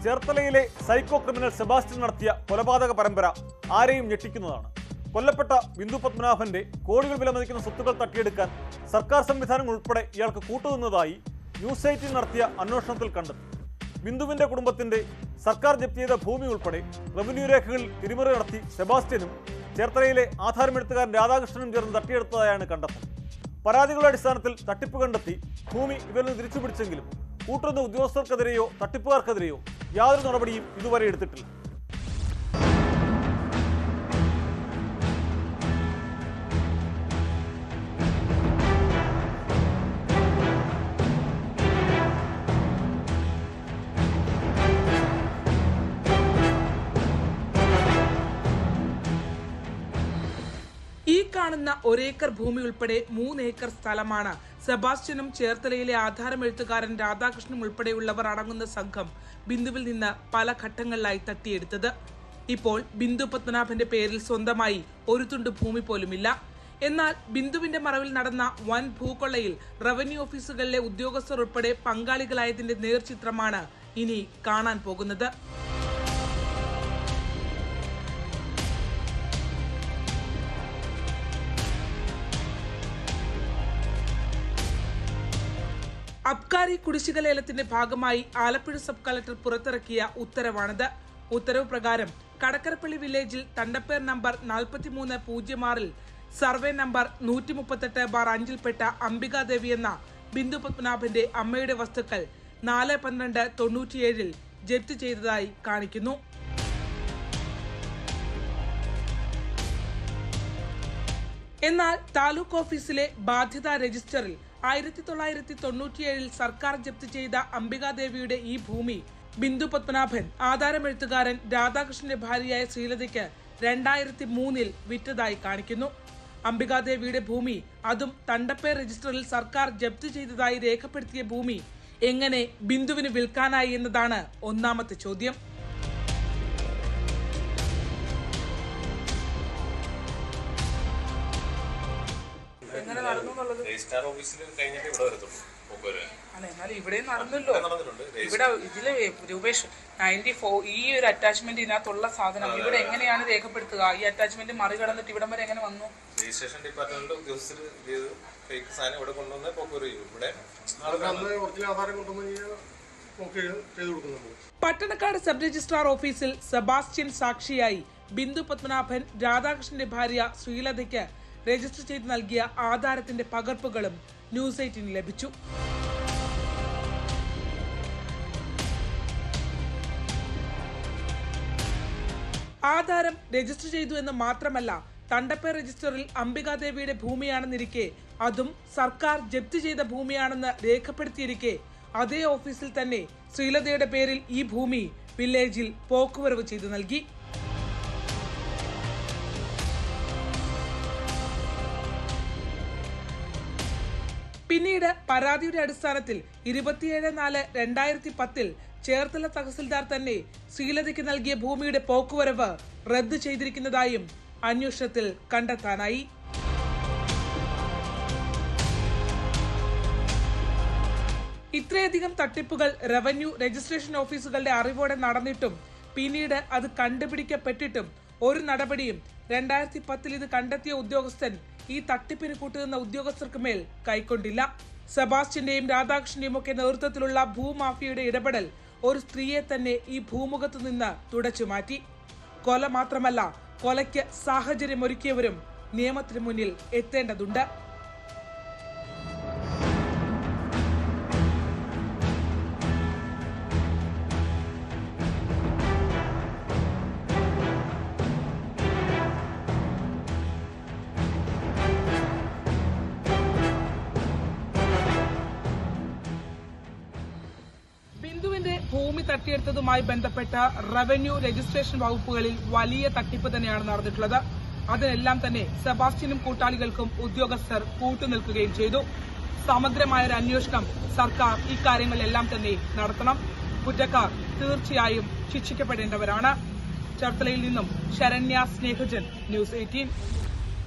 ചേർത്തലയിലെ psycho criminal Sebastian നടത്തിയ കൊലപാതക പരമ്പര ആരെയും ഞെട്ടിക്കുന്നതാണ്. കൊല്ലപ്പെട്ട ബിന്ദു പത്മനാഭന്റെ കോടികൾ വിലമതിക്കുന്ന സ്വത്തുക്കൾ തട്ടിയെടുക്കാൻ സർക്കാർ സംവിധാനങ്ങൾ ഉൾപ്പെടെ ഇയാൾക്ക് കൂട്ടുനിന്നതായി ന്യൂസ് 18 നടത്തിയ അന്വേഷണത്തിൽ കണ്ടെത്തി. ബിന്ദുവിന്റെ കുടുംബത്തിന്റെ സർക്കാർ ജപ്തി ചെയ്ത ഭൂമി ഉൾപ്പെടെ റവന്യൂ രേഖകളിൽ തിരിമറി നടത്തി സെബാസ്റ്റ്യനും ചേർത്തലയിലെ ആധാരമെഴുത്തുകാരൻ രാധാകൃഷ്ണനും ചേർന്ന് തട്ടിയെടുത്തതായാണ് കണ്ടെത്തൽ. പരാതികളുടെ അടിസ്ഥാനത്തിൽ തട്ടിപ്പ് കണ്ടെത്തി ഭൂമി ഇവരിൽ നിന്ന് തിരിച്ചുപിടിച്ചെങ്കിലും കൂട്ടുന്ന ഉദ്യോഗസ്ഥർക്കെതിരെയോ തട്ടിപ്പുകാർക്കെതിരെയോ യാതൊരു നടപടിയും ഇതുവരെ എടുത്തിട്ടില്ല. ഈ കാണുന്ന ഒരേക്കർ ഭൂമി ഉൾപ്പെടെ 3 ഏക്കർ സ്ഥലമാണ് സെബാസ്റ്റ്യനും ചേർത്തലയിലെ ആധാരമെഴുത്തുകാരൻ രാധാകൃഷ്ണനും ഉൾപ്പെടെയുള്ളവർ അടങ്ങുന്ന സംഘം ബിന്ദുവിൽ നിന്ന് പല ഘട്ടങ്ങളിലായി തട്ടിയെടുത്തത്. ഇപ്പോൾ ബിന്ദു പത്മനാഭന്റെ പേരിൽ സ്വന്തമായി ഒരു തുണ്ട് ഭൂമി പോലുമില്ല. എന്നാൽ ബിന്ദുവിന്റെ മറവിൽ നടന്ന വൻ ഭൂകൊള്ളയിൽ റവന്യൂ ഓഫീസുകളിലെ ഉദ്യോഗസ്ഥർ ഉൾപ്പെടെ പങ്കാളികളായതിന്റെ നേർചിത്രമാണ് ഇനി കാണാൻ പോകുന്നത്. അബ്കാരി കുടിശ്ശിക ലേലത്തിന്റെ ഭാഗമായി ആലപ്പുഴ സബ് കളക്ടർ പുറത്തിറക്കിയ ഉത്തരവാണിത്. ഉത്തരവ് പ്രകാരം കടക്കരപ്പള്ളി വില്ലേജിൽ തണ്ടപ്പേർ നമ്പർ 4306 സർവേ നമ്പർ 138/5ൽപ്പെട്ട അംബികാദേവി എന്ന ബിന്ദു പത്മനാഭന്റെ അമ്മയുടെ വസ്തുക്കൾ 4/12/97 ജപ്തി ചെയ്തതായി കാണിക്കുന്നു. എന്നാൽ താലൂക്ക് ഓഫീസിലെ ബാധ്യതാ രജിസ്റ്ററിൽ 1997 സർക്കാർ ജപ്തി ചെയ്ത അംബികാദേവിയുടെ ഈ ഭൂമി ബിന്ദു പത്മനാഭൻ ആധാരമെഴുത്തുകാരൻ രാധാകൃഷ്ണന്റെ ഭാര്യയായ ശ്രീലതയ്ക്ക് 2003 വിറ്റതായി കാണിക്കുന്നു. അംബികാദേവിയുടെ ഭൂമി, അതും തണ്ടപ്പേർ രജിസ്റ്ററിൽ സർക്കാർ ജപ്തി ചെയ്തതായി രേഖപ്പെടുത്തിയ ഭൂമി എങ്ങനെ ബിന്ദുവിന് വിൽക്കാനായി എന്നതാണ് ഒന്നാമത്തെ ചോദ്യം. എന്നാലും ഇവിടെ നടന്നല്ലോ. ഇവിടെ ഇതില് രൂപേഷ് 94 ഈ ഒരു അറ്റാച്ച്മെന്റ് ഇതിനകത്തുള്ള സാധനം ഇവിടെ എങ്ങനെയാണ് രേഖപ്പെടുത്തുക? ഈ അറ്റാച്ച്മെന്റ് മറികടന്നിട്ട് ഇവിടം വരെ എങ്ങനെ വന്നു? രജിസ്ട്രേഷൻ ഡിപ്പാർട്ട്മെന്റ് ഉദ്യോഗസ്ഥർ ഫേക്ക് സാധനം ഇവിടെ കൊണ്ടുവന്ന് പട്ടണക്കാട് സബ് രജിസ്ട്രാർ ഓഫീസിൽ സെബാസ്റ്റ്യൻ സാക്ഷിയായി ബിന്ദു പത്മനാഭൻ രാധാകൃഷ്ണന്റെ ഭാര്യ ശ്രീലതയ്ക്ക് രജിസ്റ്റർ ചെയ്ത് നൽകിയ ആധാരത്തിന്റെ പകർപ്പുകളും ന്യൂസ് 18 ലഭിച്ചു. ആധാരം രജിസ്റ്റർ ചെയ്തു എന്ന് മാത്രമല്ല, തണ്ടപ്പേർ രജിസ്റ്ററിൽ അംബികാദേവിയുടെ ഭൂമിയാണെന്നിരിക്കെ, അതും സർക്കാർ ജപ്തി ചെയ്ത ഭൂമിയാണെന്ന് രേഖപ്പെടുത്തിയിരിക്കെ, അതേ ഓഫീസിൽ തന്നെ ശ്രീലതയുടെ പേരിൽ ഈ ഭൂമി വില്ലേജിൽ പോക്കുവരവ് ചെയ്തു നൽകി. പിന്നീട് പരാതിയുടെ അടിസ്ഥാനത്തിൽ 27/4/2010 ചേർത്തല തഹസിൽദാർ തന്നെ ശ്രീലതയ്ക്ക് നൽകിയ ഭൂമിയുടെ പോക്കുവരവ് റദ്ദു ചെയ്തിരിക്കുന്നതായും അന്വേഷണത്തിൽ കണ്ടെത്താനായി. ഇത്രയധികം തട്ടിപ്പുകൾ റവന്യൂ രജിസ്ട്രേഷൻ ഓഫീസുകളുടെ അറിവോടെ നടന്നിട്ടും പിന്നീട് അത് കണ്ടുപിടിക്കപ്പെട്ടിട്ടും ഒരു നടപടിയും 2010 ഇത് കണ്ടെത്തിയ ഉദ്യോഗസ്ഥൻ ഈ തട്ടിപ്പിന് കൂട്ടുനിന്ന ഉദ്യോഗസ്ഥർക്ക് മേൽ കൈക്കൊണ്ടില്ല. സെബാസ്റ്റ്യന്റെയും രാധാകൃഷ്ണന്റെയും ഒക്കെ നേതൃത്വത്തിലുള്ള ഭൂമാഫിയയുടെ ഇടപെടൽ ഒരു സ്ത്രീയെ തന്നെ ഈ ഭൂമുഖത്തു നിന്ന് തുടച്ചു മാറ്റി. കൊല മാത്രമല്ല, കൊലയ്ക്ക് സാഹചര്യമൊരുക്കിയവരും നിയമത്തിന് മുന്നിൽ എത്തേണ്ടതുണ്ട്. ബിന്ദുവിന്റെ ഭൂമി തട്ടിയെടുത്തതുമായി ബന്ധപ്പെട്ട റവന്യൂ രജിസ്ട്രേഷൻ വകുപ്പുകളിൽ വലിയ തട്ടിപ്പ് തന്നെയാണ് നടന്നിട്ടുള്ളത്. അതിനെല്ലാം തന്നെ സെബാസ്റ്റ്യനും കൂട്ടാളികൾക്കും ഉദ്യോഗസ്ഥർ കൂട്ടുനിൽക്കുകയും ചെയ്തു. സമഗ്രമായൊരു അന്വേഷണം സർക്കാർ ഇക്കാര്യങ്ങളിലെല്ലാം തന്നെ നടത്തണം. കുറ്റക്കാർ തീർച്ചയായും ശിക്ഷിക്കപ്പെടേണ്ടവരാണ്. ചേർത്തലയിൽ നിന്നും ശരണ്യ സ്നേഹജൻ, ന്യൂസ് 18.